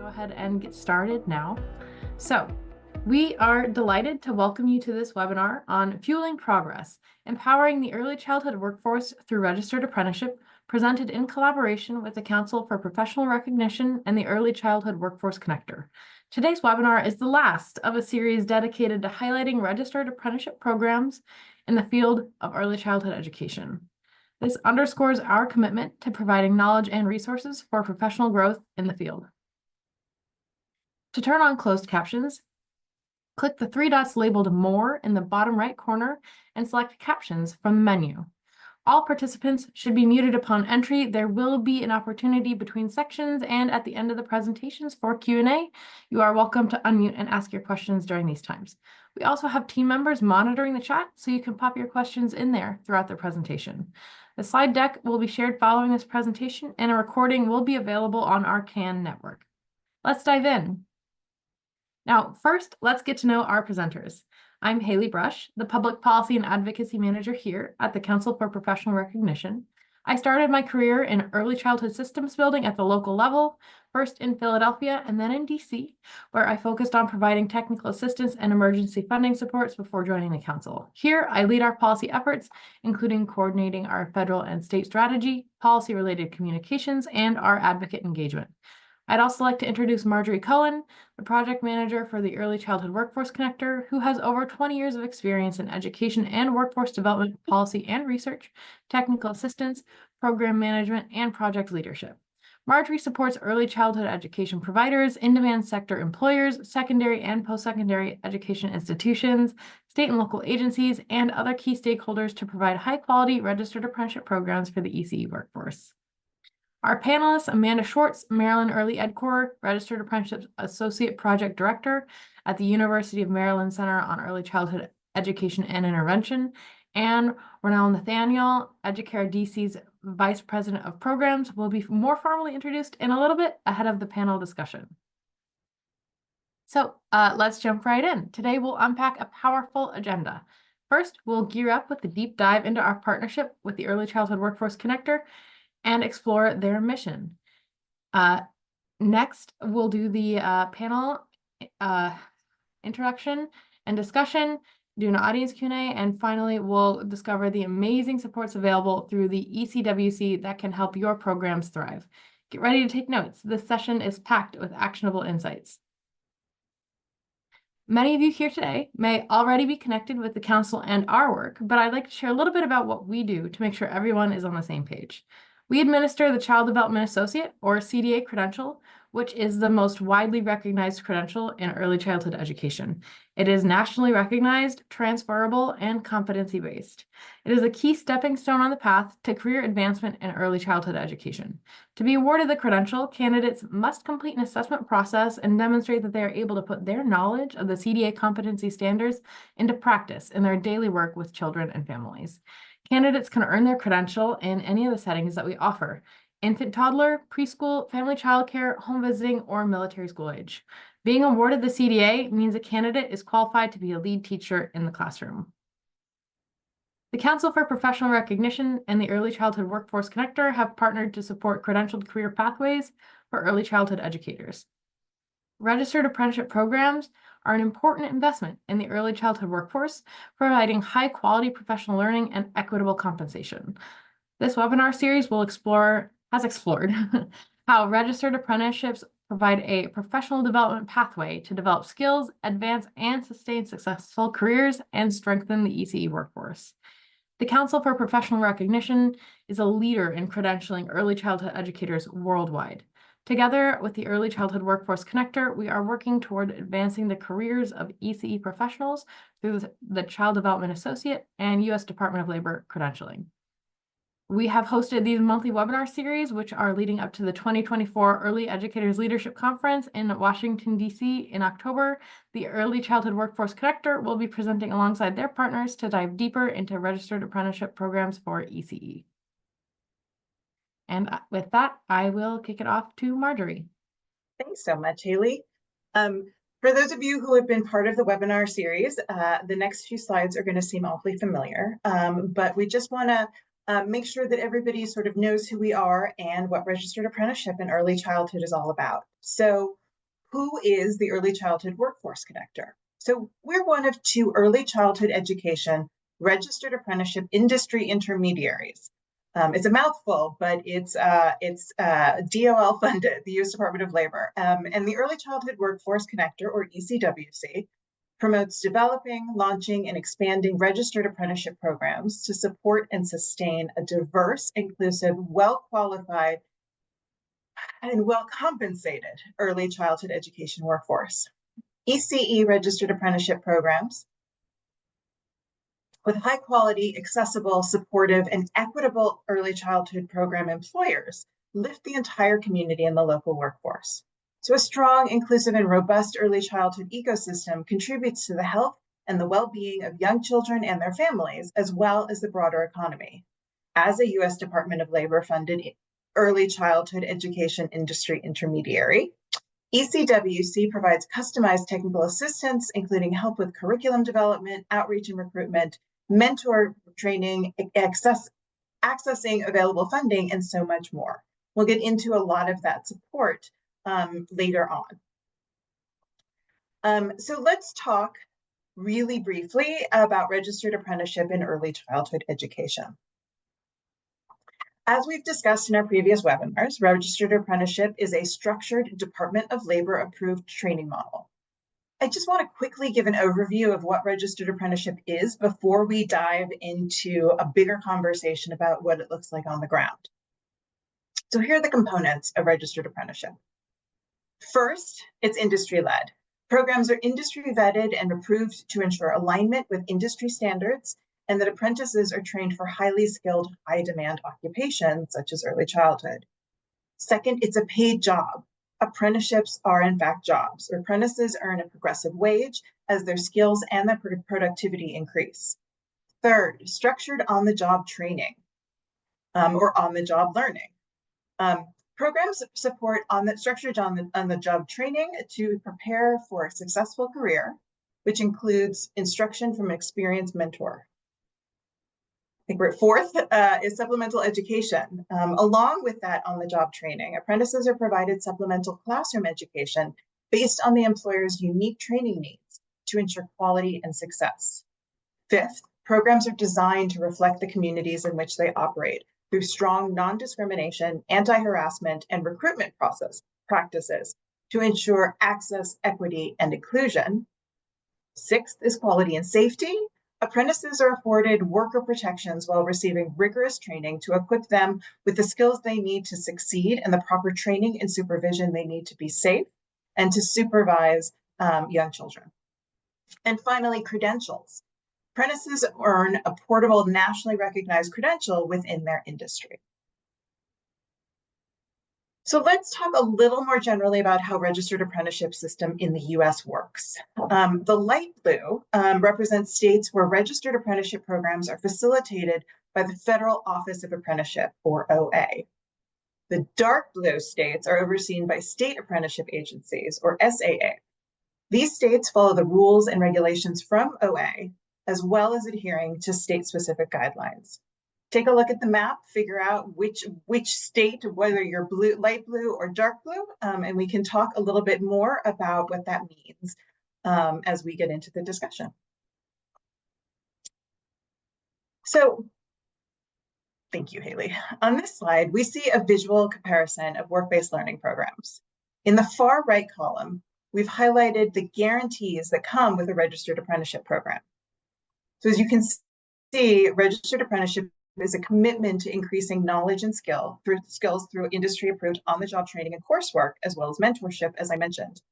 Go ahead and get started now. So, we are delighted to welcome you to this webinar on Fueling Progress, Empowering the Early Childhood Workforce through Registered Apprenticeship, presented in collaboration with the Council for Professional Recognition and the Early Childhood Workforce Connector. Today's webinar is the last of a series dedicated to highlighting registered apprenticeship programs in the field of early childhood education. This underscores our commitment to providing knowledge and resources for professional growth in the field. To turn on closed captions, click the three dots labeled More in the bottom right corner and select Captions from the menu. All participants should be muted upon entry. There will be an opportunity between sections and at the end of the presentations for Q&A. You are welcome to unmute and ask your questions during these times. We also have team members monitoring the chat, so you can pop your questions in there throughout the presentation. The slide deck will be shared following this presentation, and a recording will be available on our CAN network. Let's dive in. Now, first, let's get to know our presenters. I'm Haley Brush, the Public Policy and Advocacy Manager here at the Council for Professional Recognition. I started my career in early childhood systems building at the local level, first in Philadelphia and then in DC, where I focused on providing technical assistance and emergency funding supports before joining the Council. Here, I lead our policy efforts, including coordinating our federal and state strategy, policy-related communications, and our advocate engagement. I'd also like to introduce Marjorie Cohen, the project manager for the Early Childhood Workforce Connector, who has over 20 years of experience in education and workforce development, policy and research, technical assistance, program management, and project leadership. Marjorie supports early childhood education providers, in-demand sector employers, secondary and post-secondary education institutions, state and local agencies, and other key stakeholders to provide high-quality registered apprenticeship programs for the ECE workforce. Our panelists, Amanda Schwartz, Maryland Early Ed Corps, Registered Apprenticeship Associate Project Director at the University of Maryland Center on Early Childhood Education and Intervention, and Ronald Nathaniel, Educare DC's Vice President of Programs, will be more formally introduced in a little bit ahead of the panel discussion. So let's jump right in. Today, we'll unpack a powerful agenda. First, we'll gear up with a deep dive into our partnership with the Early Childhood Workforce Connector and explore their mission. Next, we'll do the panel introduction and discussion, do an audience Q&A, and finally, we'll discover the amazing supports available through the ECWC that can help your programs thrive. Get ready to take notes. This session is packed with actionable insights. Many of you here today may already be connected with the Council and our work, but I'd like to share a little bit about what we do to make sure everyone is on the same page. We administer the Child Development Associate, or CDA credential, which is the most widely recognized credential in early childhood education. It is nationally recognized, transferable, and competency-based. It is a key stepping stone on the path to career advancement in early childhood education. To be awarded the credential, candidates must complete an assessment process and demonstrate that they are able to put their knowledge of the CDA competency standards into practice in their daily work with children and families. Candidates can earn their credential in any of the settings that we offer: infant, toddler, preschool, family childcare, home visiting, or military school age. Being awarded the CDA means a candidate is qualified to be a lead teacher in the classroom. The Council for Professional Recognition and the Early Childhood Workforce Connector have partnered to support credentialed career pathways for early childhood educators. Registered apprenticeship programs are an important investment in the early childhood workforce, providing high-quality professional learning and equitable compensation. This webinar series has explored how registered apprenticeships provide a professional development pathway to develop skills, advance and sustain successful careers, and strengthen the ECE workforce. The Council for Professional Recognition is a leader in credentialing early childhood educators worldwide. Together with the Early Childhood Workforce Connector, we are working toward advancing the careers of ECE professionals through the Child Development Associate and U.S. Department of Labor credentialing. We have hosted these monthly webinar series, which are leading up to the 2024 Early Educators Leadership Conference in Washington, D.C. in October. The Early Childhood Workforce Connector will be presenting alongside their partners to dive deeper into registered apprenticeship programs for ECE. And with that, I will kick it off to Marjorie. Thanks so much, Haley. For those of you who have been part of the webinar series, the next few slides are going to seem awfully familiar, but we just want to make sure that everybody sort of knows who we are and what registered apprenticeship in early childhood is all about. So who is the Early Childhood Workforce Connector? So we're one of two early childhood education registered apprenticeship industry intermediaries. It's a mouthful, but it's DOL funded, the U.S. Department of Labor. And the Early Childhood Workforce Connector, or ECWC, promotes developing, launching, and expanding registered apprenticeship programs to support and sustain a diverse, inclusive, well-qualified, and well-compensated early childhood education workforce. ECE registered apprenticeship programs with high quality, accessible, supportive, and equitable early childhood program employers lift the entire community and the local workforce. So a strong, inclusive, and robust early childhood ecosystem contributes to the health and the well-being of young children and their families, as well as the broader economy. As a U.S. Department of Labor funded early childhood education industry intermediary, ECWC provides customized technical assistance, including help with curriculum development, outreach and recruitment, mentor training, accessing available funding, and so much more. We'll get into a lot of that support later on. So let's talk really briefly about registered apprenticeship in early childhood education. As we've discussed in our previous webinars, registered apprenticeship is a structured Department of Labor approved training model. I just want to quickly give an overview of what registered apprenticeship is before we dive into a bigger conversation about what it looks like on the ground. So here are the components of registered apprenticeship. First, it's industry-led. Programs are industry vetted and approved to ensure alignment with industry standards, and that apprentices are trained for highly skilled, high-demand occupations, such as early childhood. Second, it's a paid job. Apprenticeships are, in fact, jobs. Apprentices earn a progressive wage as their skills and their productivity increase. Third, structured on-the-job training or on-the-job learning. Programs support structured on-the-job training to prepare for a successful career, which includes instruction from an experienced mentor. I think we're at fourth is supplemental education. Along with that on-the-job training, apprentices are provided supplemental classroom education based on the employer's unique training needs to ensure quality and success. Fifth, programs are designed to reflect the communities in which they operate through strong non-discrimination, anti-harassment, and recruitment practices to ensure access, equity, and inclusion. Sixth is quality and safety. Apprentices are afforded worker protections while receiving rigorous training to equip them with the skills they need to succeed and the proper training and supervision they need to be safe and to supervise young children. And finally, credentials. Apprentices earn a portable, nationally recognized credential within their industry. So let's talk a little more generally about how registered apprenticeship system in the US works. The light blue represents states where registered apprenticeship programs are facilitated by the Federal Office of Apprenticeship, or OA. The dark blue states are overseen by state apprenticeship agencies, or SAA. These states follow the rules and regulations from OA, as well as adhering to state-specific guidelines. Take a look at the map, figure out which state, whether you're blue, light blue or dark blue, and we can talk a little bit more about what that means as we get into the discussion. So, thank you, Haley. On this slide, we see a visual comparison of work-based learning programs. In the far right column, we've highlighted the guarantees that come with a registered apprenticeship program. So as you can see, registered apprenticeship is a commitment to increasing knowledge and skills through industry-approved on-the-job training and coursework, as well as mentorship, as I mentioned.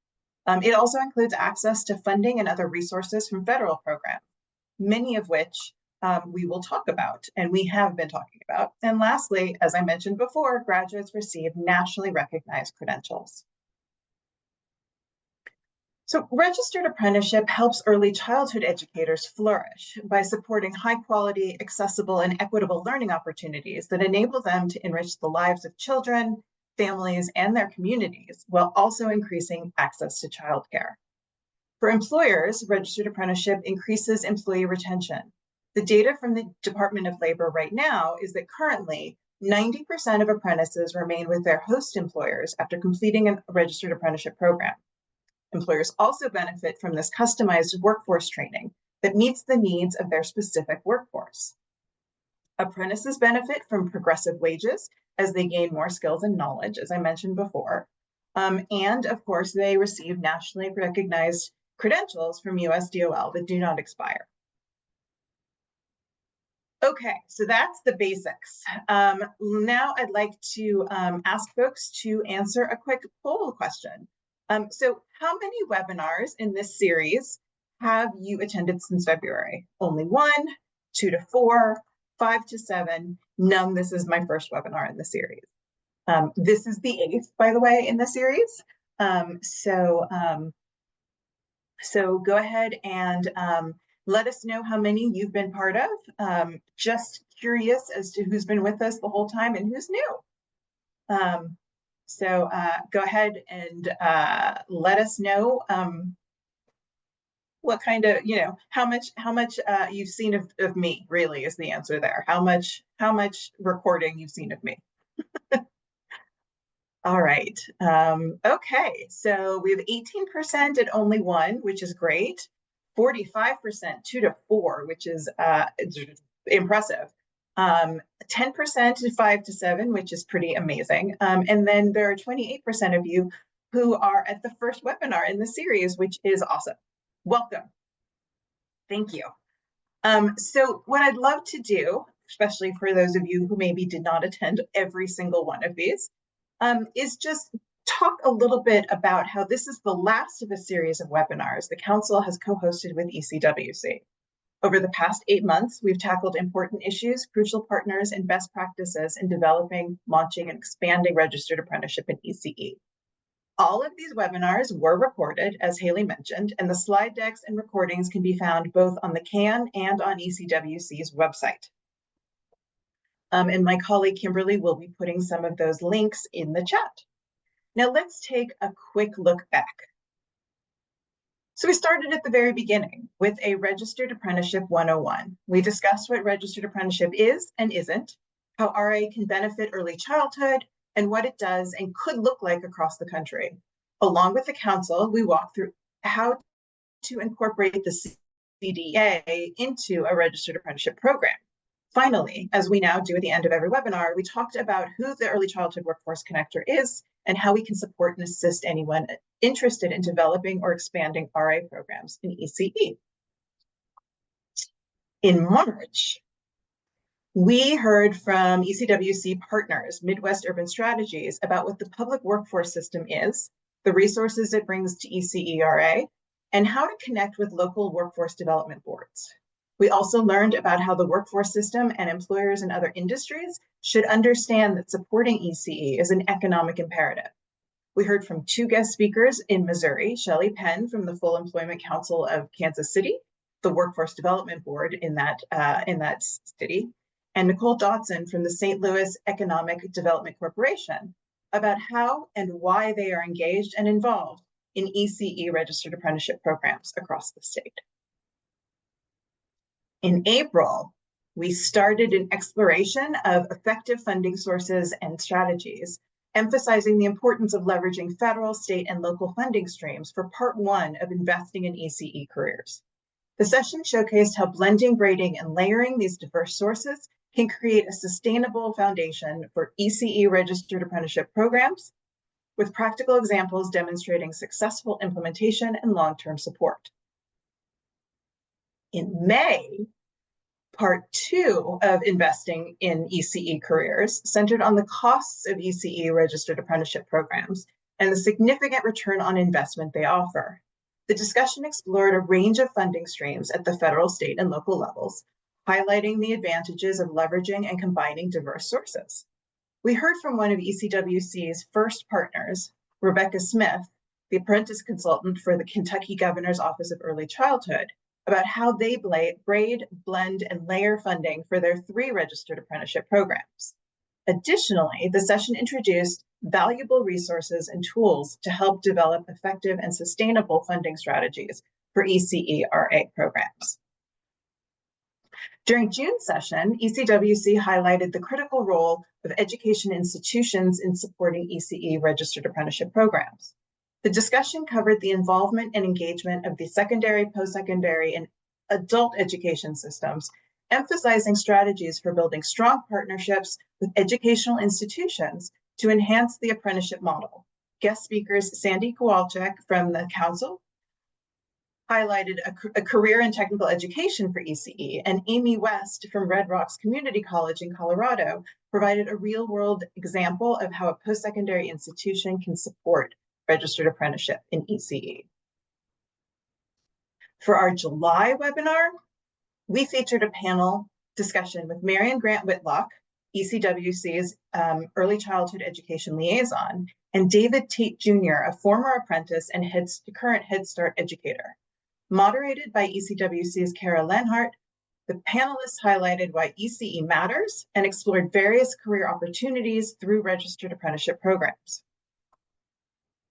It also includes access to funding and other resources from federal programs, many of which we will talk about, and we have been talking about. And lastly, as I mentioned before, graduates receive nationally recognized credentials. So registered apprenticeship helps early childhood educators flourish by supporting high quality, accessible, and equitable learning opportunities that enable them to enrich the lives of children, families, and their communities, while also increasing access to childcare. For employers, registered apprenticeship increases employee retention. The data from the Department of Labor right now is that currently 90% of apprentices remain with their host employers after completing a registered apprenticeship program. Employers also benefit from this customized workforce training that meets the needs of their specific workforce. Apprentices benefit from progressive wages as they gain more skills and knowledge, as I mentioned before. And of course, they receive nationally recognized credentials from USDOL that do not expire. Okay, so that's the basics. Now I'd like to ask folks to answer a quick poll question. So how many webinars in this series have you attended since February? Only 1, 2 to 4, 5 to 7, none. This is my first webinar in the series. This is the 8th, by the way, in the series. So go ahead and let us know how many you've been part of. Just curious as to who's been with us the whole time and who's new. So go ahead and let us know what kind of, how much you've seen of me, really, is the answer there. How much recording you've seen of me. All right. Okay, so we have 18% at only 1, which is great. 45%, 2 to 4, which is impressive. 10% to 5 to 7, which is pretty amazing. And then there are 28% of you who are at the first webinar in the series, which is awesome. Welcome. Thank you. So what I'd love to do, especially for those of you who maybe did not attend every single one of these, is just talk a little bit about how this is the last of a series of webinars the Council has co-hosted with ECWC. Over the past 8 months, we've tackled important issues, crucial partners, and best practices in developing, launching, and expanding registered apprenticeship in ECE. All of these webinars were recorded, as Haley mentioned, and the slide decks and recordings can be found both on the CAN and on ECWC's website. And my colleague Kimberly will be putting some of those links in the chat. Now let's take a quick look back. So we started at the very beginning with a Registered Apprenticeship 101. We discussed what Registered Apprenticeship is and isn't, how RA can benefit early childhood, and what it does and could look like across the country. Along with the Council, we walked through how to incorporate the CDA into a Registered Apprenticeship program. Finally, as we now do at the end of every webinar, we talked about who the Early Childhood Workforce Connector is and how we can support and assist anyone interested in developing or expanding RA programs in ECE. In March, we heard from ECWC partners, Midwest Urban Strategies, about what the public workforce system is, the resources it brings to ECE RA, and how to connect with local workforce development boards. We also learned about how the workforce system and employers in other industries should understand that supporting ECE is an economic imperative. We heard from 2 guest speakers in Missouri, Shelley Penn from the Full Employment Council of Kansas City, the Workforce Development Board in that city, and Nicole Dodson from the St. Louis Economic Development Corporation about how and why they are engaged and involved in ECE registered apprenticeship programs across the state. In April, we started an exploration of effective funding sources and strategies, emphasizing the importance of leveraging federal, state, and local funding streams for part 1 of investing in ECE careers. The session showcased how blending, braiding, and layering these diverse sources can create a sustainable foundation for ECE registered apprenticeship programs, with practical examples demonstrating successful implementation and long-term support. In May, part 2 of investing in ECE careers centered on the costs of ECE registered apprenticeship programs and the significant return on investment they offer. The discussion explored a range of funding streams at the federal, state, and local levels, highlighting the advantages of leveraging and combining diverse sources. We heard from one of ECWC's first partners, Rebecca Smith, the apprentice consultant for the Kentucky Governor's Office of Early Childhood, about how they braid, blend, and layer funding for their 3 registered apprenticeship programs. Additionally, the session introduced valuable resources and tools to help develop effective and sustainable funding strategies for ECE RA programs. During June session, ECWC highlighted the critical role of education institutions in supporting ECE registered apprenticeship programs. The discussion covered the involvement and engagement of the secondary, post-secondary, and adult education systems, emphasizing strategies for building strong partnerships with educational institutions to enhance the apprenticeship model. Guest speakers Sandy Kowalczyk from the Council highlighted a career in technical education for ECE, and Amy West from Red Rocks Community College in Colorado provided a real-world example of how a post-secondary institution can support registered apprenticeship in ECE. For our July webinar, we featured a panel discussion with Marion Grant Whitlock, ECWC's Early Childhood Education Liaison, and David Tate Jr., a former apprentice and current Head Start educator. Moderated by ECWC's Kara Lenhart, the panelists highlighted why ECE matters and explored various career opportunities through registered apprenticeship programs.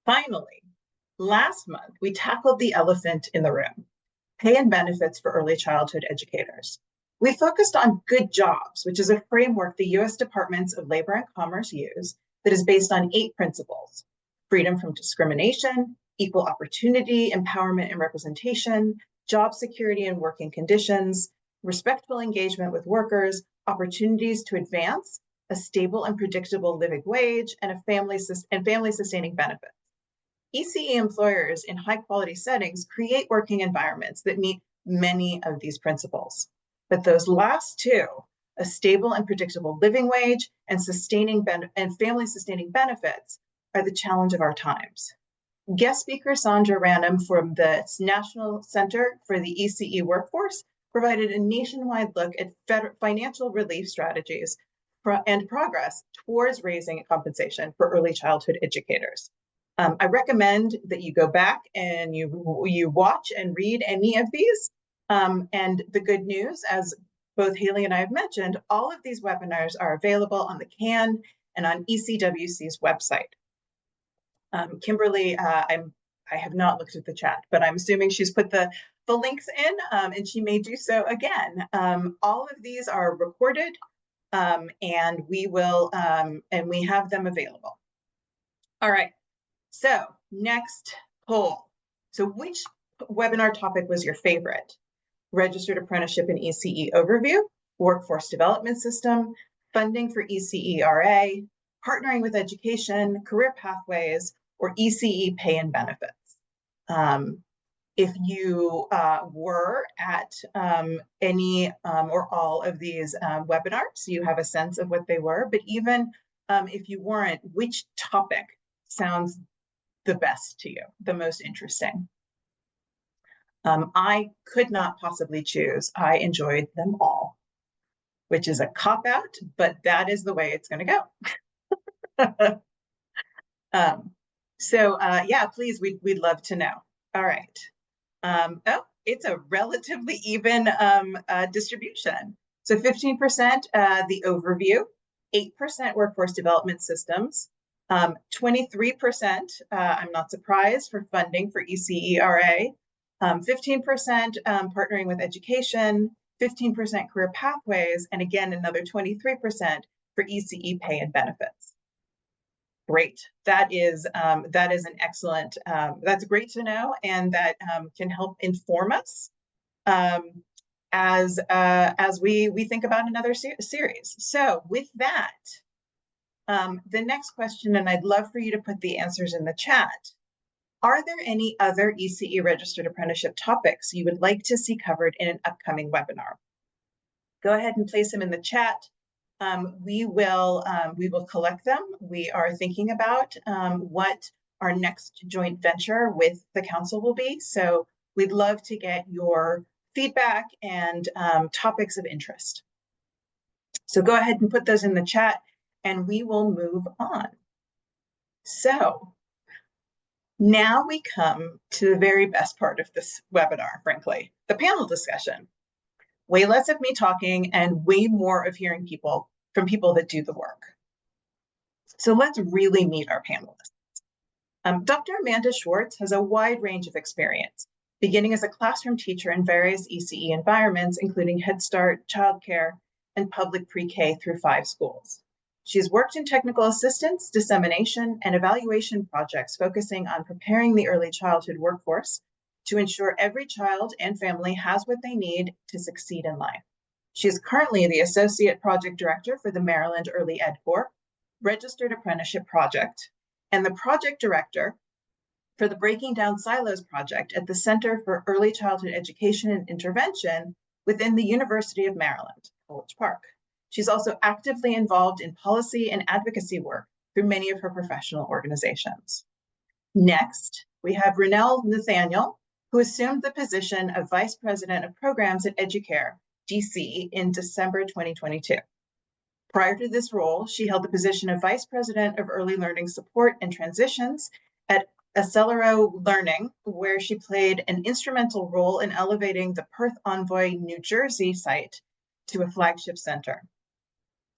Finally, last month, we tackled the elephant in the room: pay and benefits for early childhood educators. We focused on good jobs, which is a framework the U.S. Departments of Labor and Commerce use that is based on 8 principles: freedom from discrimination, equal opportunity, empowerment and representation, job security and working conditions, respectful engagement with workers, opportunities to advance, a stable and predictable living wage, and family-sustaining benefits. ECE employers in high-quality settings create working environments that meet many of these principles. But those last 2, a stable and predictable living wage and family-sustaining benefits, are the challenge of our times. Guest speaker Sandra Ranum from the National Center for the ECE Workforce provided a nationwide look at financial relief strategies and progress towards raising compensation for early childhood educators. I recommend that you go back and you watch and read any of these. And the good news, as both Haley and I have mentioned, all of these webinars are available on the CAN and on ECWC's website. Kimberly, I have not looked at the chat, but I'm assuming she's put the links in, and she may do so again. All of these are recorded, and we have them available. All right, so next poll. So which webinar topic was your favorite? Registered Apprenticeship and ECE Overview, Workforce Development System, Funding for ECERA, Partnering with Education, Career Pathways, or ECE Pay and Benefits. If you were at any or all of these webinars, you have a sense of what they were, but even if you weren't, which topic sounds the best to you, the most interesting? I could not possibly choose. I enjoyed them all, which is a cop-out, but that is the way it's going to go. Yeah, please, we'd love to know. All right. Oh, it's a relatively even distribution. So 15% the overview, 8% workforce development systems, 23%, I'm not surprised, for funding for ECERA, 15% partnering with education, 15% career pathways, and again, another 23% for ECE pay and benefits. Great. That is an excellent, that's great to know, and that can help inform us as we think about another series. So with that, the next question, and I'd love for you to put the answers in the chat. Are there any other ECE registered apprenticeship topics you would like to see covered in an upcoming webinar? Go ahead and place them in the chat. We will collect them. We are thinking about what our next joint venture with the council will be. So we'd love to get your feedback and topics of interest. So go ahead and put those in the chat and we will move on. So now we come to the very best part of this webinar, frankly, the panel discussion. Way less of me talking and way more of hearing from people that do the work. So let's really meet our panelists. Dr. Amanda Schwartz has a wide range of experience, beginning as a classroom teacher in various ECE environments, including Head Start, childcare, and public pre-K through 5 schools. She's worked in technical assistance, dissemination, and evaluation projects focusing on preparing the early childhood workforce to ensure every child and family has what they need to succeed in life. She is currently the Associate Project Director for the Maryland Early Ed Corps Registered Apprenticeship Project and the Project Director for the Breaking Down Silos project at the Center for Early Childhood Education and Intervention within the University of Maryland, College Park. She's also actively involved in policy and advocacy work through many of her professional organizations. Next, we have Renelle Nathaniel, who assumed the position of Vice President of Programs at Educare, DC, in December 2022. Prior to this role, she held the position of Vice President of Early Learning Support and Transitions at Accelero Learning, where she played an instrumental role in elevating the Perth Envoy, New Jersey site to a flagship center.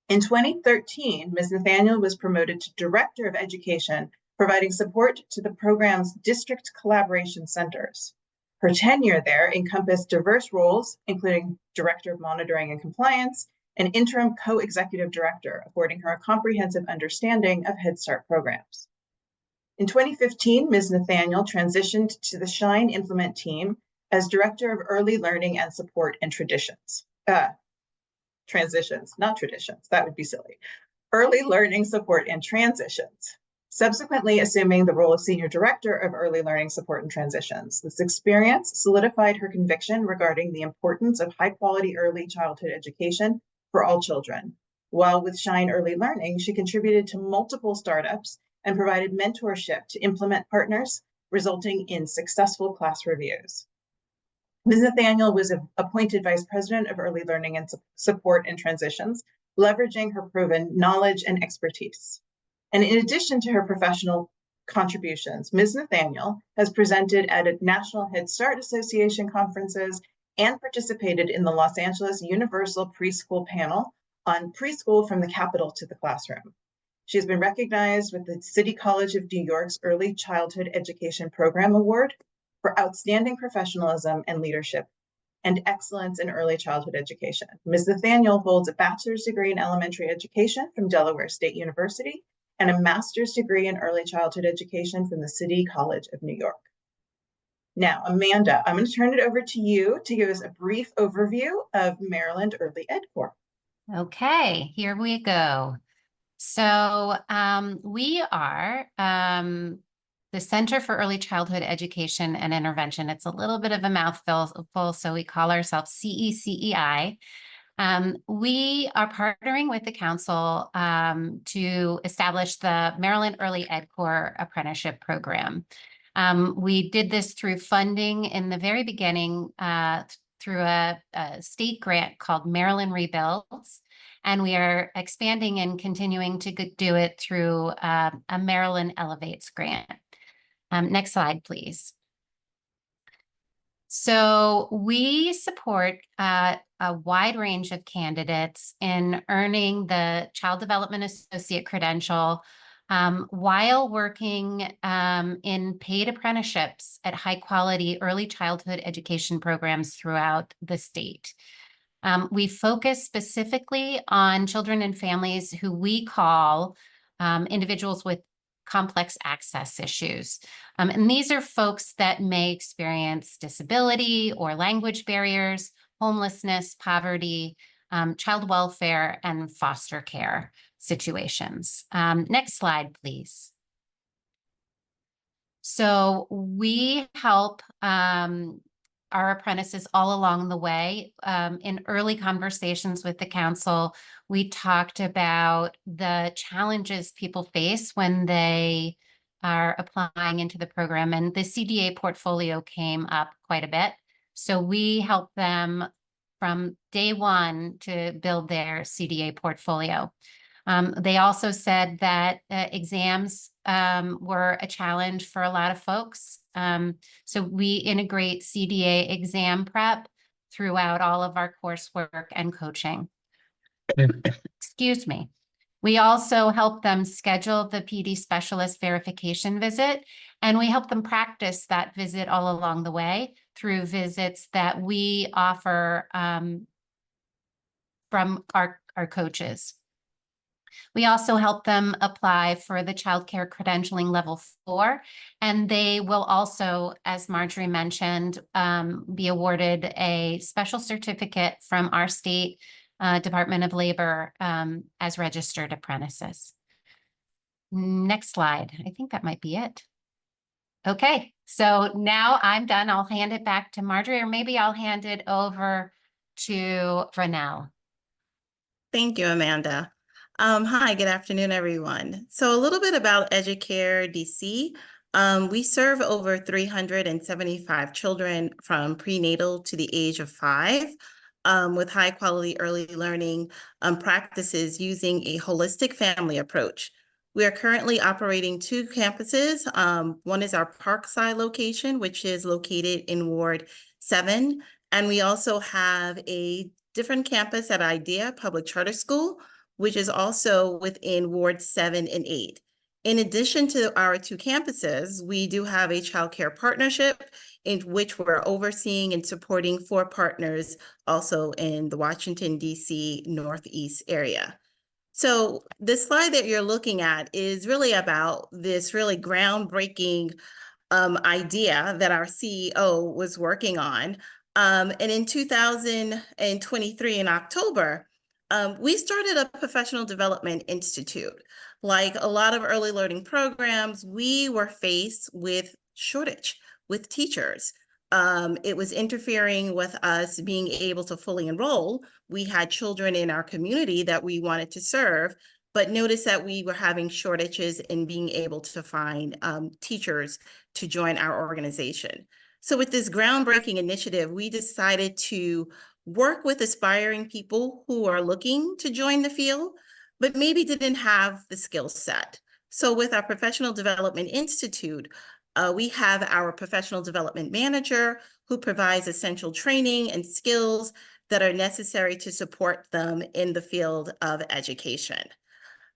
In 2013, Ms. Nathaniel was promoted to Director of Education, providing support to the program's district collaboration centers. Her tenure there encompassed diverse roles, including Director of Monitoring and Compliance and Interim Co-Executive Director, affording her a comprehensive understanding of Head Start programs. In 2015, Ms. Nathaniel transitioned to the Shine Implement team as Director of Early Learning and Support and Transitions, not traditions, that would be silly. Early Learning Support and Transitions, subsequently assuming the role of Senior Director of Early Learning Support and Transitions. This experience solidified her conviction regarding the importance of high-quality early childhood education for all children. While with Shine Early Learning, she contributed to multiple startups and provided mentorship to implement partners, resulting in successful class reviews. Ms. Nathaniel was appointed Vice President of Early Learning and Support and Transitions, leveraging her proven knowledge and expertise. And in addition to her professional contributions, Ms. Nathaniel has presented at National Head Start Association conferences and participated in the Los Angeles Universal Preschool Panel on preschool from the capital to the classroom. She has been recognized with the City College of New York's Early Childhood Education Program Award for outstanding professionalism and leadership and excellence in early childhood education. Ms. Nathaniel holds a bachelor's degree in elementary education from Delaware State University and a master's degree in early childhood education from the City College of New York. Now, Amanda, I'm going to turn it over to you to give us a brief overview of Maryland Early Ed Corps. Okay, here we go. So we are the Center for Early Childhood Education and Intervention. It's a little bit of a mouthful, so we call ourselves CECEI. We are partnering with the council to establish the Maryland Early Ed Corps Apprenticeship Program. We did this through funding in the very beginning through a state grant called Maryland Rebuilds. And we are expanding and continuing to do it through a Maryland Elevates grant. Next slide, please. So we support a wide range of candidates in earning the Child Development Associate credential while working in paid apprenticeships at high quality early childhood education programs throughout the state. We focus specifically on children and families who we call individuals with complex access issues. And these are folks that may experience disability or language barriers, homelessness, poverty, child welfare, and foster care situations. Next slide, please. So we help our apprentices all along the way. In early conversations with the council, we talked about the challenges people face when they are applying into the program, and the CDA portfolio came up quite a bit. So we help them from day one to build their CDA portfolio. They also said that exams were a challenge for a lot of folks. So we integrate CDA exam prep throughout all of our coursework and coaching. Excuse me. We also help them schedule the PD specialist verification visit, and we help them practice that visit all along the way through visits that we offer from our coaches. We also help them apply for the childcare credentialing level 4, and they will also, as Marjorie mentioned, be awarded a special certificate from our state Department of Labor as registered apprentices. Next slide. I think that might be it. Okay, so now I'm done. I'll hand it back to Marjorie, or maybe I'll hand it over to Renelle. Thank you, Amanda. Hi, good afternoon, everyone. So a little bit about Educare DC. We serve over 375 children from prenatal to the age of 5 with high quality early learning practices using a holistic family approach. We are currently operating 2 campuses. One is our Parkside location, which is located in Ward 7. And we also have a different campus at IDEA Public Charter School, which is also within Ward 7 and 8. In addition to our 2 campuses, we do have a childcare partnership in which we're overseeing and supporting 4 partners also in the Washington, D.C. Northeast area. So this slide that you're looking at is really about this really groundbreaking idea that our CEO was working on. And in 2023, in October, we started a professional development institute. Like a lot of early learning programs, we were faced with shortage with teachers. It was interfering with us being able to fully enroll. We had children in our community that we wanted to serve, but noticed that we were having shortages in being able to find teachers to join our organization. So with this groundbreaking initiative, we decided to work with aspiring people who are looking to join the field, but maybe didn't have the skill set. So with our Professional Development Institute, we have our professional development manager who provides essential training and skills that are necessary to support them in the field of education.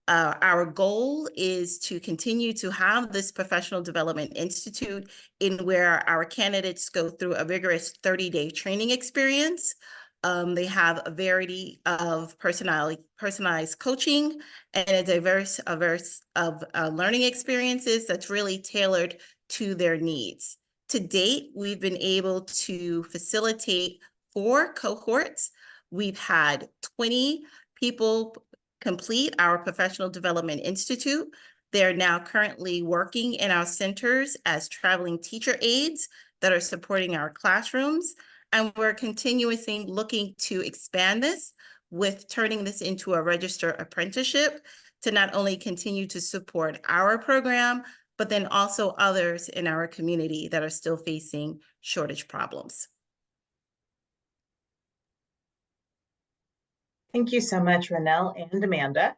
Our goal is to continue to have this Professional Development Institute in where our candidates go through a rigorous 30-day training experience. They have a variety of personalized coaching and a diverse of learning experiences that's really tailored to their needs. To date, we've been able to facilitate 4 cohorts. We've had 20 people complete our Professional Development Institute. They're now currently working in our centers as traveling teacher aides that are supporting our classrooms. And we're continuously looking to expand this with turning this into a registered apprenticeship to not only continue to support our program, but then also others in our community that are still facing shortage problems. Thank you so much, Renelle and Amanda.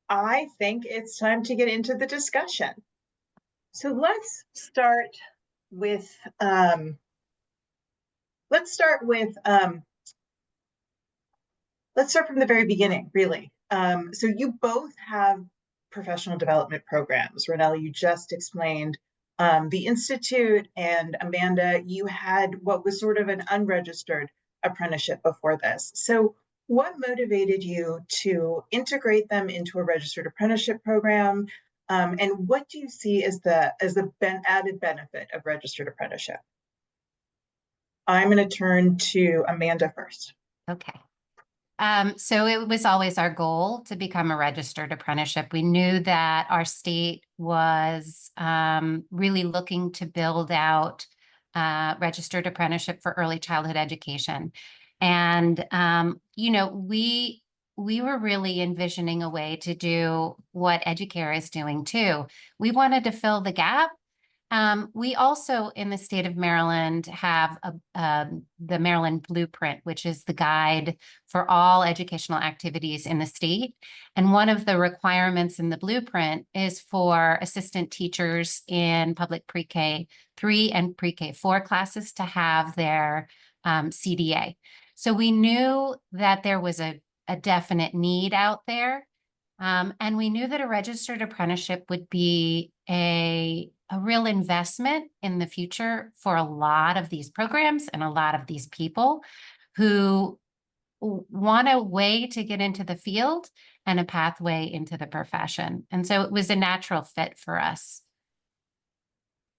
I think it's time to get into the discussion. So let's start with from the very beginning, really. So you both have professional development programs. Renelle, you just explained the Institute, and Amanda, you had what was sort of an unregistered apprenticeship before this. So what motivated you to integrate them into a registered apprenticeship program? And what do you see as the added benefit of registered apprenticeship? I'm going to turn to Amanda first. Okay. So it was always our goal to become a registered apprenticeship. We knew that our state was really looking to build out registered apprenticeship for early childhood education. And, you know, we were really envisioning a way to do what Educare is doing too. We wanted to fill the gap. We also, in the state of Maryland, have the Maryland Blueprint, which is the guide for all educational activities in the state. And one of the requirements in the Blueprint is for assistant teachers in public pre-K 3 and pre-K 4 classes to have their CDA. So we knew that there was a definite need out there. And we knew that a registered apprenticeship would be a real investment in the future for a lot of these programs and a lot of these people who want a way to get into the field and a pathway into the profession. And so it was a natural fit for us.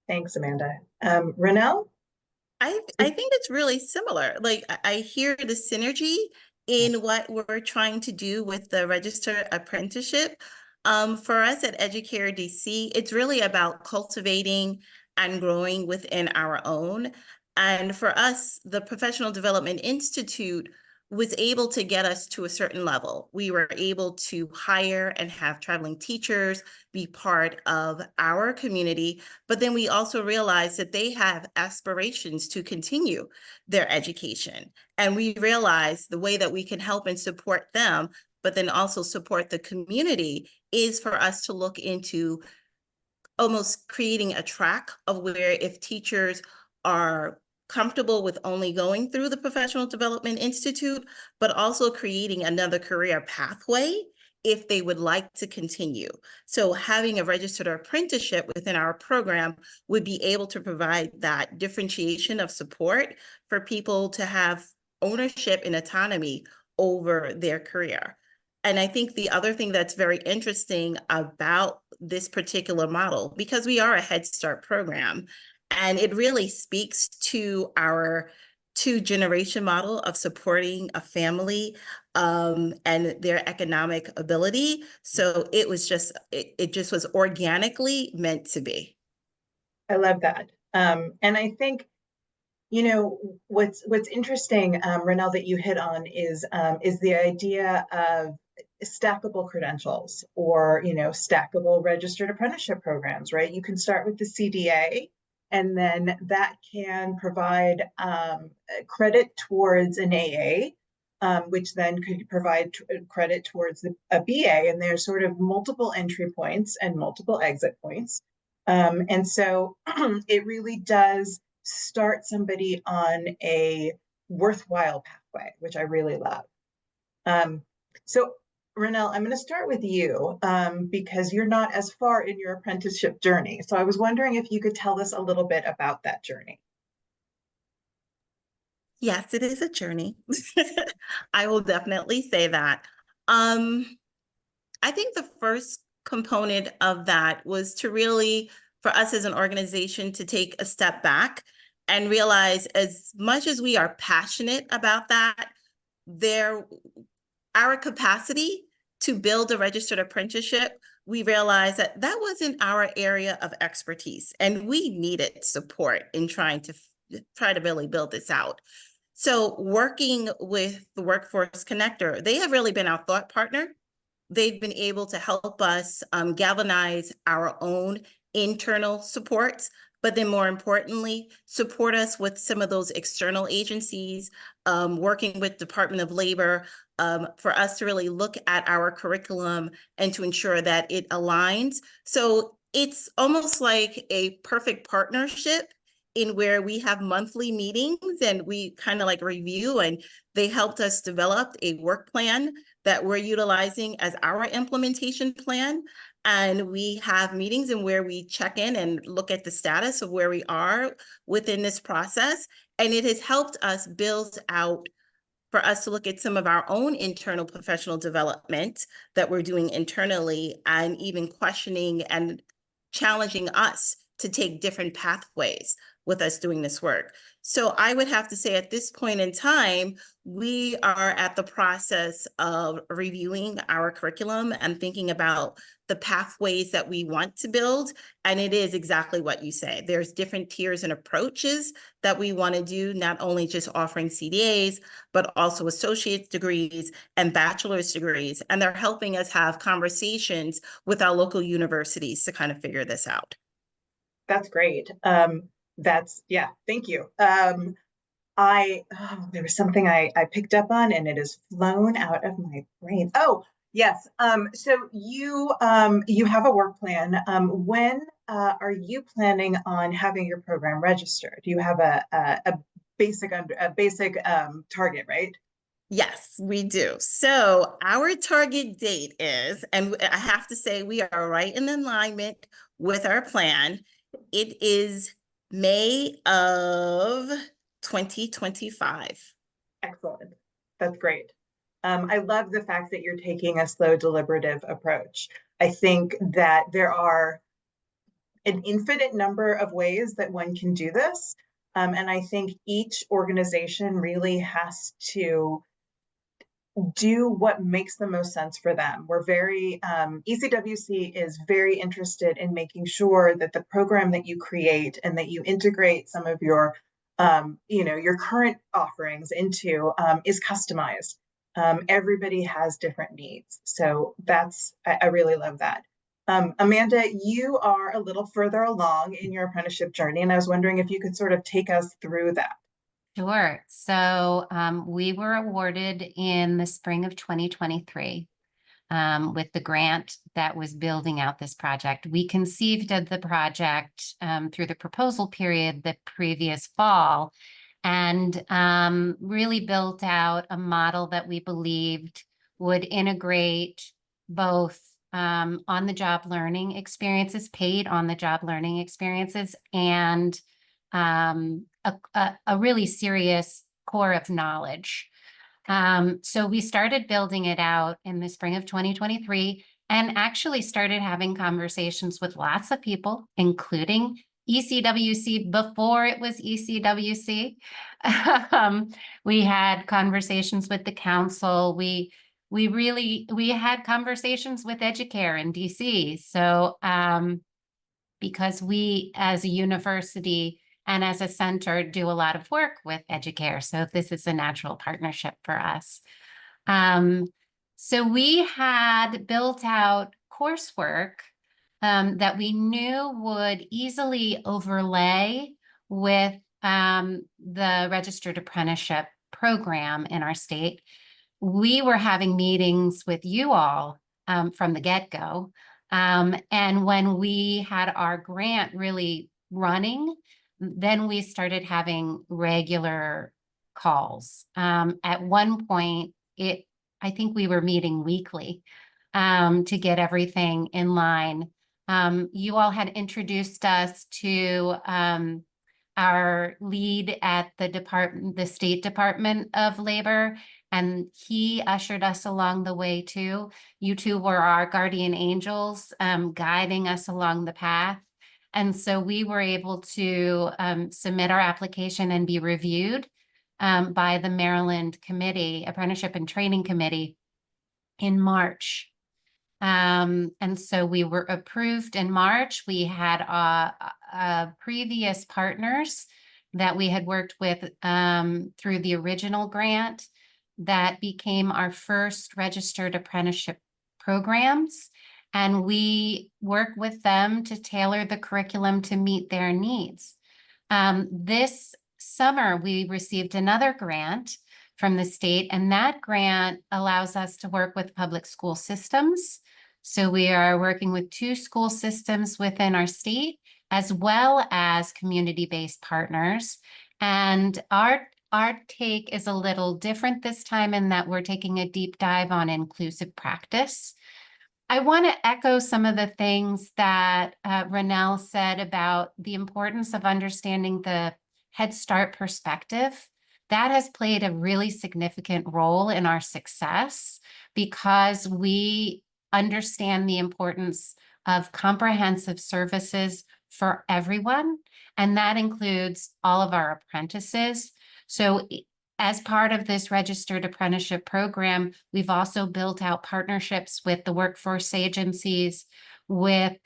Thanks, Amanda. Renelle? I think it's really similar. Like I hear the synergy in what we're trying to do with the registered apprenticeship. For us at Educare DC, it's really about cultivating and growing within our own. And for us, the Professional Development Institute was able to get us to a certain level. We were able to hire and have traveling teachers be part of our community, but then we also realized that they have aspirations to continue their education. And we realized the way that we can help and support them, but then also support the community, is for us to look into almost creating a track of where if teachers are comfortable with only going through the Professional Development Institute, but also creating another career pathway if they would like to continue. So having a registered apprenticeship within our program would be able to provide that differentiation of support for people to have ownership and autonomy over their career. And I think the other thing that's very interesting about this particular model, because we are a Head Start program, and it really speaks to our two-generation model of supporting a family and their economic ability. So it was just, it just was organically meant to be. I love that. And I think, you know, what's interesting, Renelle, that you hit on is the idea of stackable credentials, or, you know, stackable registered apprenticeship programs, right? You can start with the CDA, and then that can provide credit towards an AA, which then could provide credit towards a BA, and there's sort of multiple entry points and multiple exit points. And so it really does start somebody on a worthwhile pathway, which I really love. So Renelle, I'm going to start with you because you're not as far in your apprenticeship journey. So I was wondering if you could tell us a little bit about that journey. Yes, it is a journey. I will definitely say that. I think the first component of that was to really, for us as an organization, to take a step back and realize, as much as we are passionate about that, our capacity to build a registered apprenticeship, we realized that that wasn't our area of expertise, and we needed support in trying to really build this out. So working with the Workforce Connector, they have really been our thought partner. They've been able to help us galvanize our own internal supports, but then more importantly, support us with some of those external agencies, working with Department of Labor, for us to really look at our curriculum and to ensure that it aligns. So it's almost like a perfect partnership in where we have monthly meetings and we kind of like review, and they helped us develop a work plan that we're utilizing as our implementation plan. And we have meetings in where we check in and look at the status of where we are within this process. And it has helped us build out, for us to look at some of our own internal professional development that we're doing internally, and even questioning and challenging us to take different pathways with us doing this work. So I would have to say at this point in time, we are at the process of reviewing our curriculum and thinking about the pathways that we want to build. And it is exactly what you say. There's different tiers and approaches that we want to do, not only just offering CDAs, but also associate's degrees and bachelor's degrees. And they're helping us have conversations with our local universities to kind of figure this out. That's great. Yeah, thank you. There was something I picked up on and it has flown out of my brain. Oh, yes. So you have a work plan. When are you planning on having your program registered? Do you have a basic target, right? Yes, we do. So our target date is, and I have to say we are right in alignment with our plan. It is May of 2025. Excellent. That's great. I love the fact that you're taking a slow, deliberative approach. I think that there are an infinite number of ways that one can do this. And I think each organization really has to do what makes the most sense for them. We're very, ECWC is very interested in making sure that the program that you create and that you integrate some of your, your current offerings into is customized. Everybody has different needs. So I really love that. Amanda, you are a little further along in your apprenticeship journey, and I was wondering if you could sort of take us through that. Sure. So we were awarded in the spring of 2023 with the grant that was building out this project. We conceived of the project through the proposal period the previous fall, and really built out a model that we believed would integrate both on-the-job learning experiences, paid on-the-job learning experiences, and a really serious core of knowledge. So we started building it out in the spring of 2023 and actually started having conversations with lots of people, including ECWC before it was ECWC. We had conversations with the council. We had conversations with Educare in DC. So because we as a university and as a center do a lot of work with Educare. So this is a natural partnership for us. So we had built out coursework that we knew would easily overlay with the Registered Apprenticeship program in our state. We were having meetings with you all from the get-go. And when we had our grant really running, then we started having regular calls. At one point, I think we were meeting weekly to get everything in line. You all had introduced us to our lead at the State Department of Labor, and he ushered us along the way too. You two were our guardian angels, guiding us along the path. And so we were able to submit our application and be reviewed by the Maryland Committee, Apprenticeship and Training Committee, in March. And so we were approved in March. We had previous partners that we had worked with through the original grant that became our first registered apprenticeship programs. And we work with them to tailor the curriculum to meet their needs. This summer, we received another grant from the state, and that grant allows us to work with public school systems. So we are working with 2 school systems within our state, as well as community-based partners. And our take is a little different this time in that we're taking a deep dive on inclusive practice. I want to echo some of the things that Ronelle said about the importance of understanding the Head Start perspective. That has played a really significant role in our success because we understand the importance of comprehensive services for everyone, and that includes all of our apprentices. So as part of this registered apprenticeship program, we've also built out partnerships with the workforce agencies, with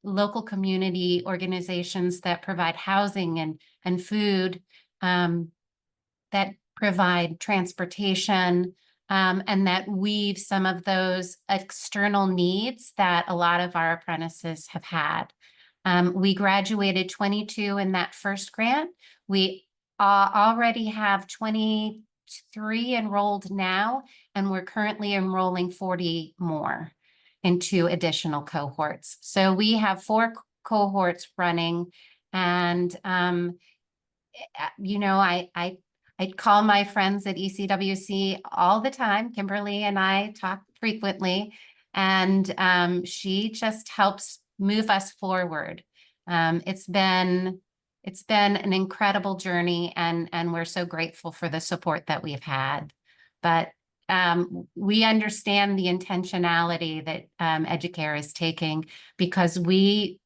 local community organizations that provide housing and food, that provide transportation, and that weave some of those external needs that a lot of our apprentices have had. We graduated 22 in that first grant. We already have 23 enrolled now, and we're currently enrolling 40 more into additional cohorts. So we have 4 cohorts running, and I call my friends at ECWC all the time. Kimberly and I talk frequently, and she just helps move us forward. It's been an incredible journey, and we're so grateful for the support that we've had. But we understand the intentionality that Educare is taking because we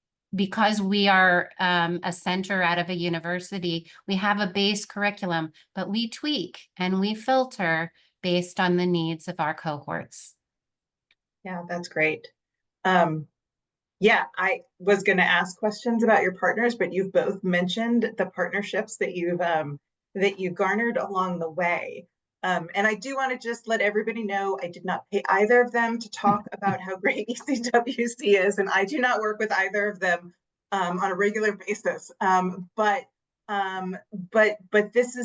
are a center out of a university. We have a base curriculum, but we tweak and we filter based on the needs of our cohorts. Yeah, that's great. Yeah, I was going to ask questions about your partners, but you've both mentioned the partnerships that you've garnered along the way. And I do want to just let everybody know I did not pay either of them to talk about how great ECWC is, and I do not work with either of them on a regular basis. But this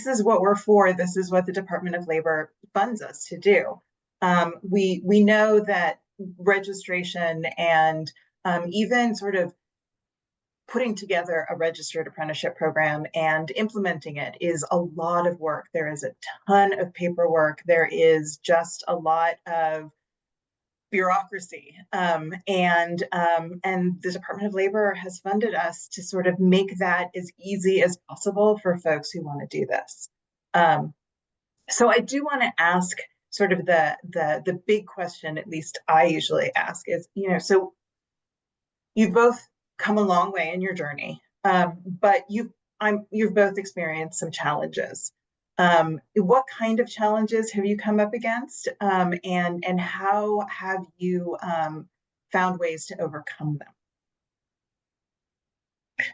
is what we're for. This is what the Department of Labor funds us to do. We know that registration and even sort of putting together a registered apprenticeship program and implementing it is a lot of work. There is a ton of paperwork. There is just a lot of bureaucracy. And the Department of Labor has funded us to sort of make that as easy as possible for folks who want to do this. So I do want to ask sort of the big question, at least I usually ask, is, so you've both come a long way in your journey, but you've both experienced some challenges. What kind of challenges have you come up against, and how have you found ways to overcome them?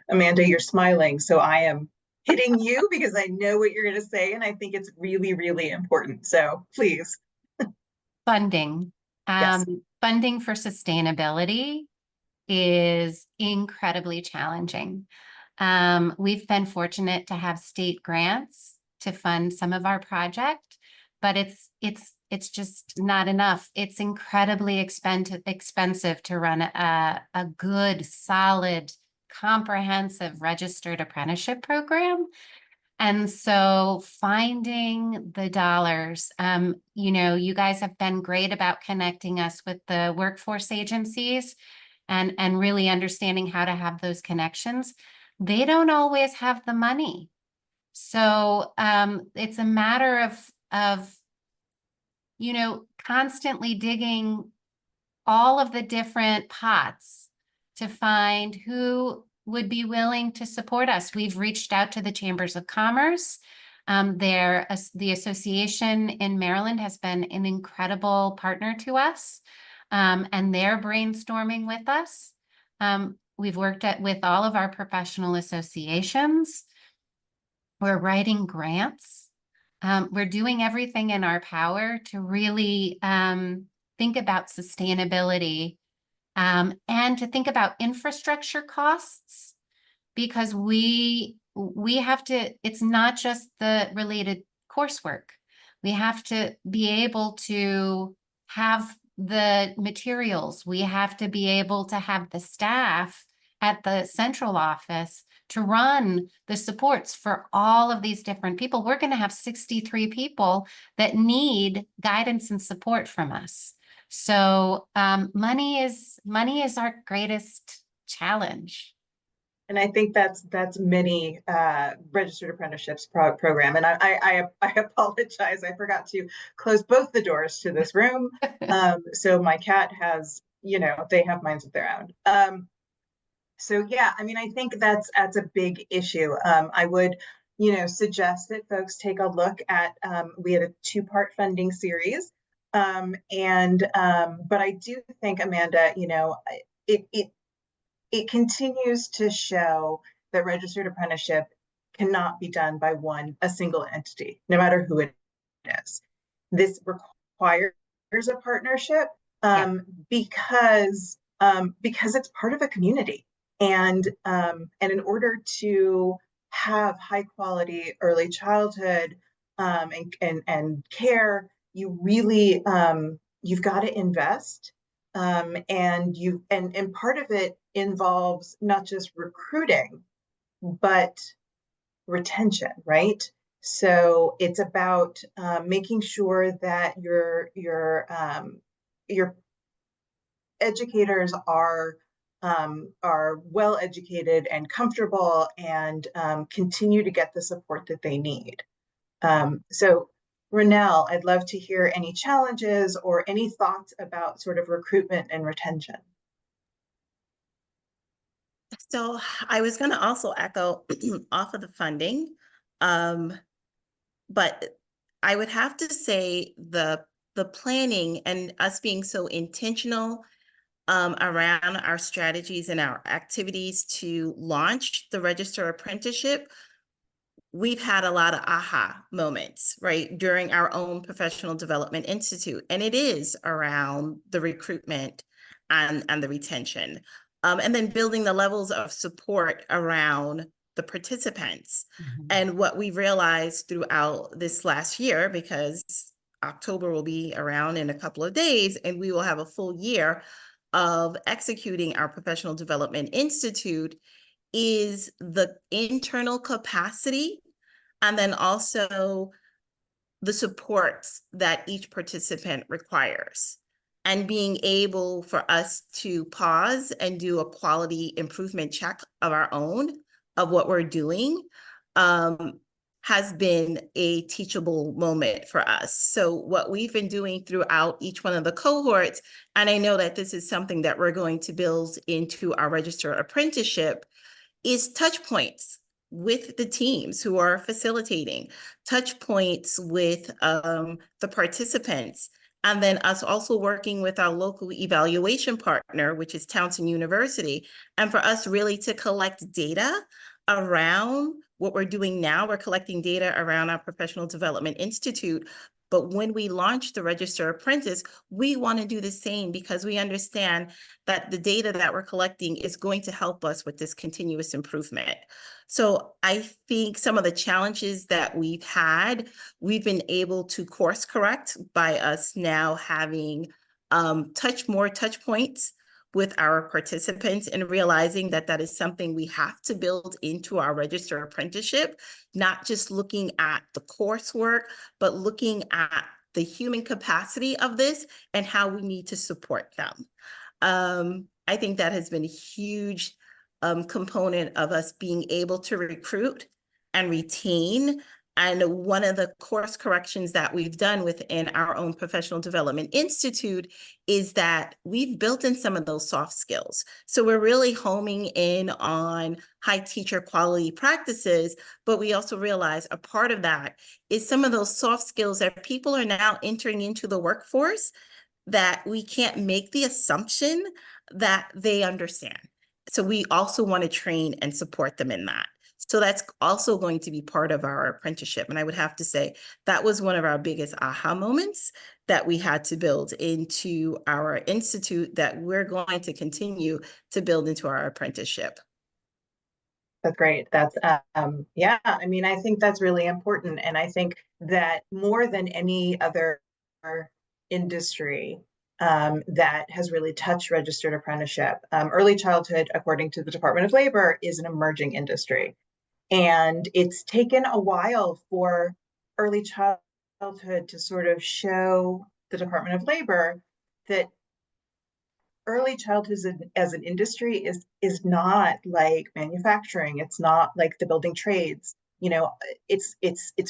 Amanda, you're smiling, so I am hitting you because I know what you're going to say, and I think it's really, really important. So please. Funding. Yes. Funding for sustainability is incredibly challenging. We've been fortunate to have state grants to fund some of our project, but it's just not enough. It's incredibly expensive to run a good, solid, comprehensive registered apprenticeship program. And so finding the dollars, you guys have been great about connecting us with the workforce agencies and really understanding how to have those connections. They don't always have the money. So it's a matter of constantly digging all of the different pots to find who would be willing to support us. We've reached out to the Chambers of Commerce. The association in Maryland has been an incredible partner to us, and they're brainstorming with us. We've worked with all of our professional associations. We're writing grants. We're doing everything in our power to really think about sustainability and to think about infrastructure costs, because we have to, it's not just the related coursework. We have to be able to have the materials. We have to be able to have the staff at the central office to run the supports for all of these different people. We're going to have 63 people that need guidance and support from us. So money is our greatest challenge. And I think that's many registered apprenticeships program. And I apologize, I forgot to close both the doors to this room. So my cat has, they have minds of their own. So yeah, I mean, I think that's a big issue. I would, suggest that folks take a look at, we had a 2-part funding series. But I do think, Amanda, it continues to show that registered apprenticeship cannot be done by a single entity, no matter who it is. This requires a partnership because it's part of a community. And in order to have high quality early childhood and care, you really you've got to invest, and part of it involves not just recruiting but retention, right? So it's about making sure that your educators are well educated and comfortable and continue to get the support that they need. So Ronelle, I'd love to hear any challenges or any thoughts about sort of recruitment and retention. So I was going to also echo off of the funding, but I would have to say the planning and us being so intentional around our strategies and our activities to launch the Registered Apprenticeship. We've had a lot of aha moments, right, during our own professional development institute, and it is around the recruitment and the retention, and then building the levels of support around the participants. And what we realized throughout this last year, because October will be around in a couple of days, and we will have a full year of executing our professional development institute, is the internal capacity and then also the supports that each participant requires. And being able for us to pause and do a quality improvement check of our own, of what we're doing, has been a teachable moment for us. So what we've been doing throughout each one of the cohorts, and I know that this is something that we're going to build into our Registered Apprenticeship, is touch points with the teams who are facilitating, touch points with the participants, and then us also working with our local evaluation partner, which is Townsend University, and for us really to collect data around what we're doing now. We're collecting data around our Professional Development Institute, but when we launch the Registered Apprentice, we want to do the same because we understand that the data that we're collecting is going to help us with this continuous improvement. So I think some of the challenges that we've had, we've been able to course correct by us now having more touch points with our participants and realizing that that is something we have to build into our Registered Apprenticeship, not just looking at the coursework, but looking at the human capacity of this and how we need to support them. I think that has been a huge component of us being able to recruit and retain. And one of the course corrections that we've done within our own Professional Development Institute is that we've built in some of those soft skills. So we're really homing in on high teacher quality practices, but we also realize a part of that is some of those soft skills that people are now entering into the workforce that we can't make the assumption that they understand. So we also want to train and support them in that. So that's also going to be part of our apprenticeship. And I would have to say that was one of our biggest aha moments that we had to build into our institute that we're going to continue to build into our apprenticeship. That's great. That's, yeah, I mean, I think that's really important. And I think that more than any other industry that has really touched registered apprenticeship, early childhood, according to the Department of Labor, is an emerging industry. And it's taken a while for early childhood to sort of show the Department of Labor that early childhood as an industry is not like manufacturing. It's not like the building trades. You know, it's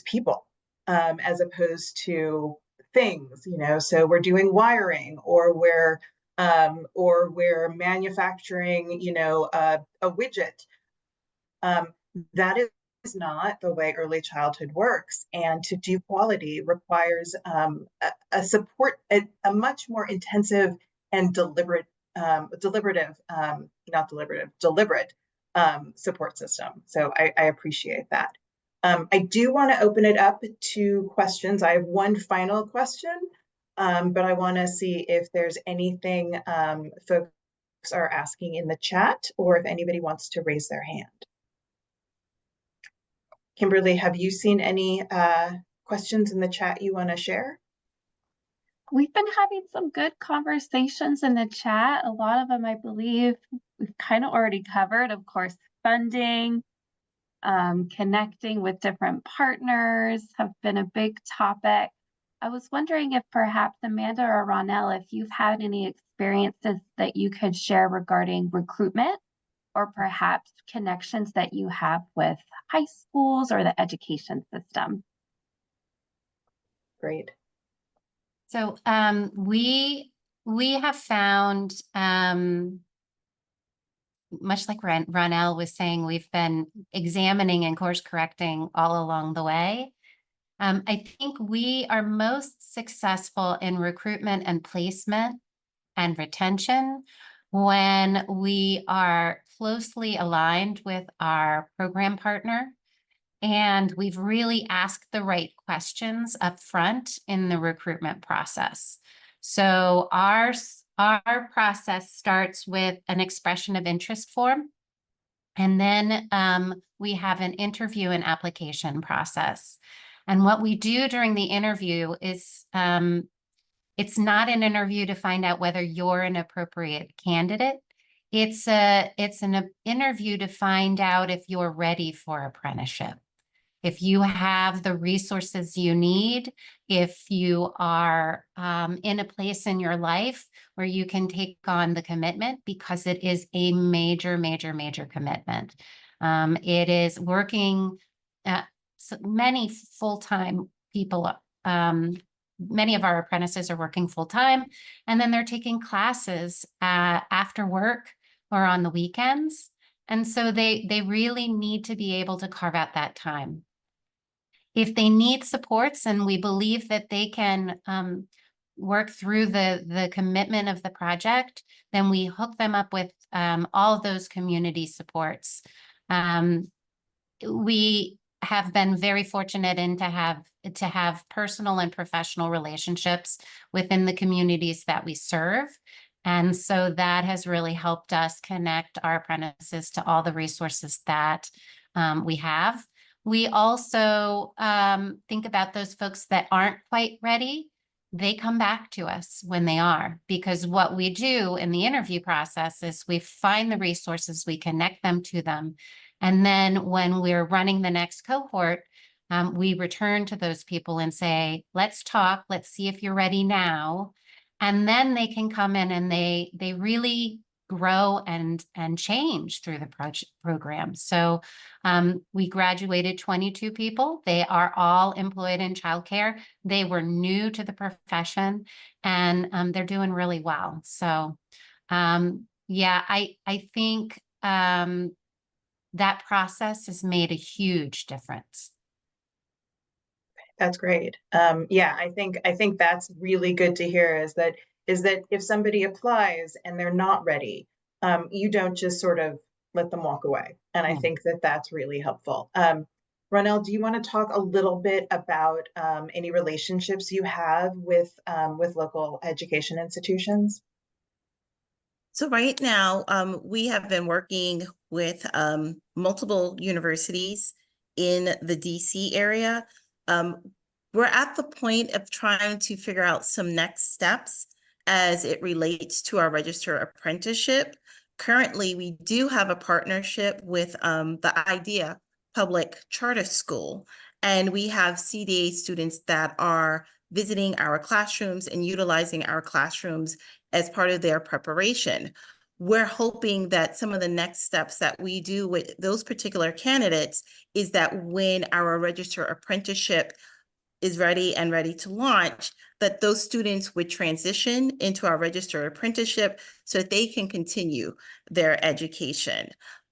people as opposed to things. You know, so we're doing wiring, or we're manufacturing, you know, a widget. That is not the way early childhood works, and to do quality requires a support, a much more intensive and deliberate support system. So I appreciate that. I do want to open it up to questions. I have one final question, but I want to see if there's anything folks are asking in the chat, or if anybody wants to raise their hand. Kimberly, have you seen any questions in the chat you want to share? We've been having some good conversations in the chat. A lot of them, I believe, we've kind of already covered. Of course, funding, connecting with different partners have been a big topic. I was wondering if perhaps Amanda or Ronelle, if you've had any experiences that you could share regarding recruitment, or perhaps connections that you have with high schools or the education system. Great. So we have found, much like Ronell was saying, we've been examining and course correcting all along the way. I think we are most successful in recruitment and placement and retention when we are closely aligned with our program partner. And we've really asked the right questions up front in the recruitment process. So our process starts with an expression of interest form. And then we have an interview and application process. And what we do during the interview is it's not an interview to find out whether you're an appropriate candidate. It's an interview to find out if you're ready for apprenticeship, if you have the resources you need, if you are in a place in your life where you can take on the commitment, because it is a major, major, major commitment. It is working, many full-time people, many of our apprentices are working full-time, and then they're taking classes after work or on the weekends. And so they really need to be able to carve out that time. If they need supports and we believe that they can work through the commitment of the project, then we hook them up with all of those community supports. We have been very fortunate to have personal and professional relationships within the communities that we serve. And so that has really helped us connect our apprentices to all the resources that we have. We also think about those folks that aren't quite ready. They come back to us when they are, because what we do in the interview process is we find the resources, we connect them to them. And then when we're running the next cohort, we return to those people and say, let's talk, let's see if you're ready now. And then they can come in and they really grow and change through the program. So we graduated 22 people. They are all employed in childcare. They were new to the profession, and they're doing really well. So yeah, I think that process has made a huge difference. That's great. Yeah, I think that's really good to hear, is that if somebody applies and they're not ready, you don't just sort of let them walk away. And I think that that's really helpful. Ronell, do you want to talk a little bit about any relationships you have with local education institutions? So right now, we have been working with multiple universities in the DC area. We're at the point of trying to figure out some next steps as it relates to our registered apprenticeship. Currently, we do have a partnership with the IDEA Public Charter School, and we have CDA students that are visiting our classrooms and utilizing our classrooms as part of their preparation. We're hoping that some of the next steps that we do with those particular candidates is that when our registered apprenticeship is ready and ready to launch, that those students would transition into our registered apprenticeship so that they can continue their education.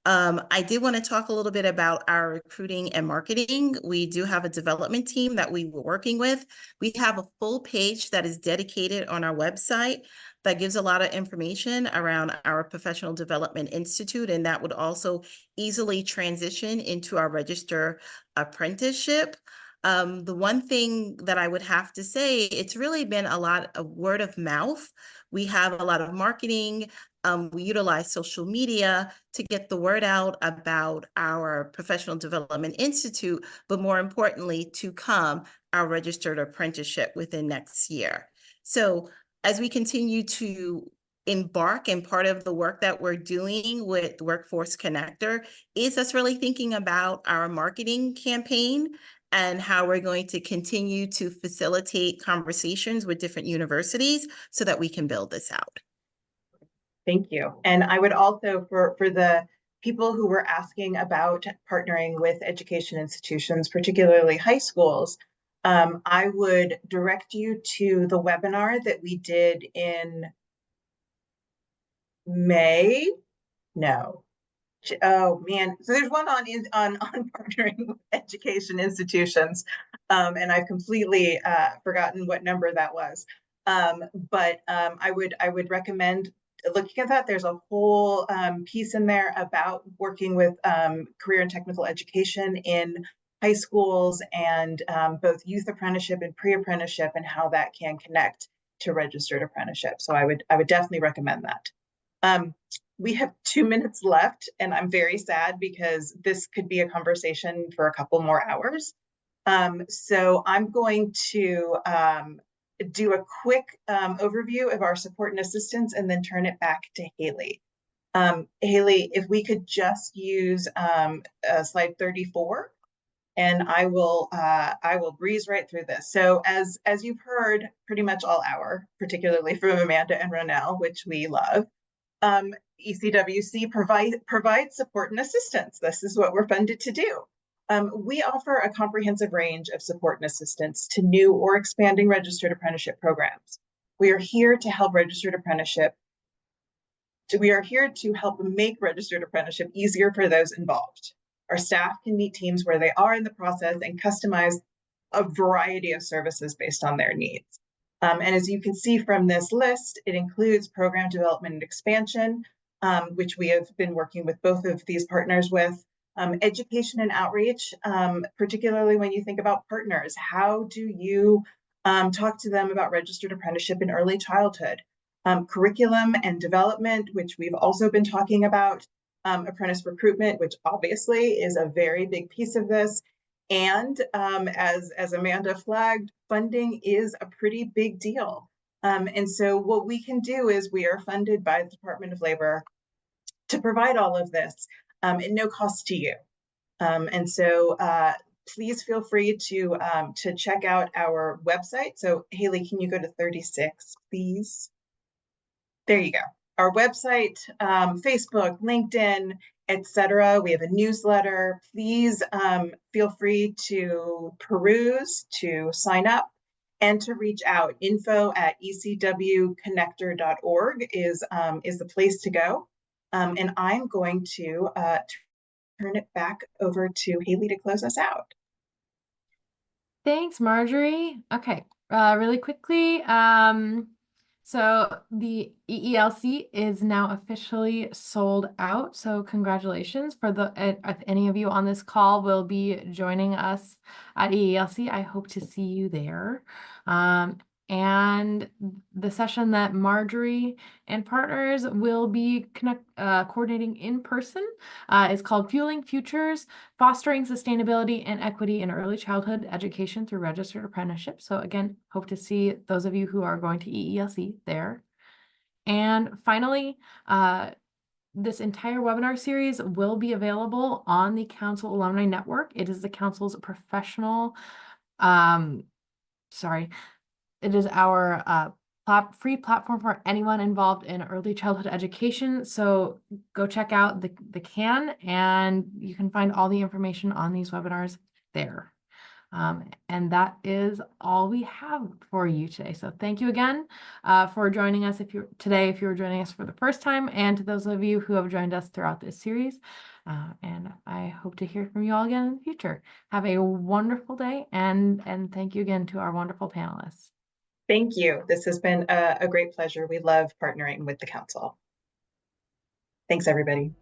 I did want to talk a little bit about our recruiting and marketing. We do have a development team that we were working with. We have a full page that is dedicated on our website that gives a lot of information around our Professional Development Institute, and that would also easily transition into our registered apprenticeship. The one thing that I would have to say, it's really been a lot of word of mouth. We have a lot of marketing. We utilize social media to get the word out about our Professional Development Institute, but more importantly, to our registered apprenticeship within next year. So as we continue to embark, and part of the work that we're doing with Workforce Connector is us really thinking about our marketing campaign and how we're going to continue to facilitate conversations with different universities so that we can build this out. Thank you. And I would also, for the people who were asking about partnering with education institutions, particularly high schools, I would direct you to the webinar that we did in May. No. Oh man, so there's one on partnering with education institutions, and I've completely forgotten what number that was. But I would recommend looking at that. There's a whole piece in there about working with career and technical education in high schools and both youth apprenticeship and pre-apprenticeship, and how that can connect to registered apprenticeship. So I would definitely recommend that. We have 2 minutes left, and I'm very sad because this could be a conversation for a couple more hours. So I'm going to do a quick overview of our support and assistance and then turn it back to Haley. Haley, if we could just use slide 34, and I will breeze right through this. So as you've heard pretty much all hour, particularly from Amanda and Ronell, which we love, ECWC provides support and assistance. This is what we're funded to do. We offer a comprehensive range of support and assistance to new or expanding registered apprenticeship programs. We are here to help registered apprenticeship. We are here to help make registered apprenticeship easier for those involved. Our staff can meet teams where they are in the process and customize a variety of services based on their needs. And as you can see from this list, it includes program development and expansion, which we have been working with both of these partners with, education and outreach, particularly when you think about partners. How do you talk to them about registered apprenticeship in early childhood? Curriculum and development, which we've also been talking about, apprentice recruitment, which obviously is a very big piece of this. And as Amanda flagged, funding is a pretty big deal. And so what we can do is we are funded by the Department of Labor to provide all of this at no cost to you. And so please feel free to check out our website. So Haley, can you go to 36, please? There you go. Our website, Facebook, LinkedIn, etc. We have a newsletter. Please feel free to peruse, to sign up, and to reach out. info@ecwconnector.org is the place to go. And I'm going to turn it back over to Haley to close us out. Thanks, Marjorie. Okay, really quickly. So the EELC is now officially sold out. So congratulations for if any of you on this call will be joining us at EELC. I hope to see you there. And the session that Marjorie and partners will be coordinating in person is called Fueling Futures, Fostering Sustainability and Equity in Early Childhood Education through Registered Apprenticeship. So again, hope to see those of you who are going to EELC there. And finally, this entire webinar series will be available on the Council Alumni Network. It is the Council's professional, it is our free platform for anyone involved in early childhood education. So go check out the CAN, and you can find all the information on these webinars there. And that is all we have for you today. So thank you again for joining us if you were joining us for the first time, and to those of you who have joined us throughout this series. And I hope to hear from you all again in the future. Have a wonderful day, and thank you again to our wonderful panelists. Thank you. This has been a great pleasure. We love partnering with the Council. Thanks, everybody.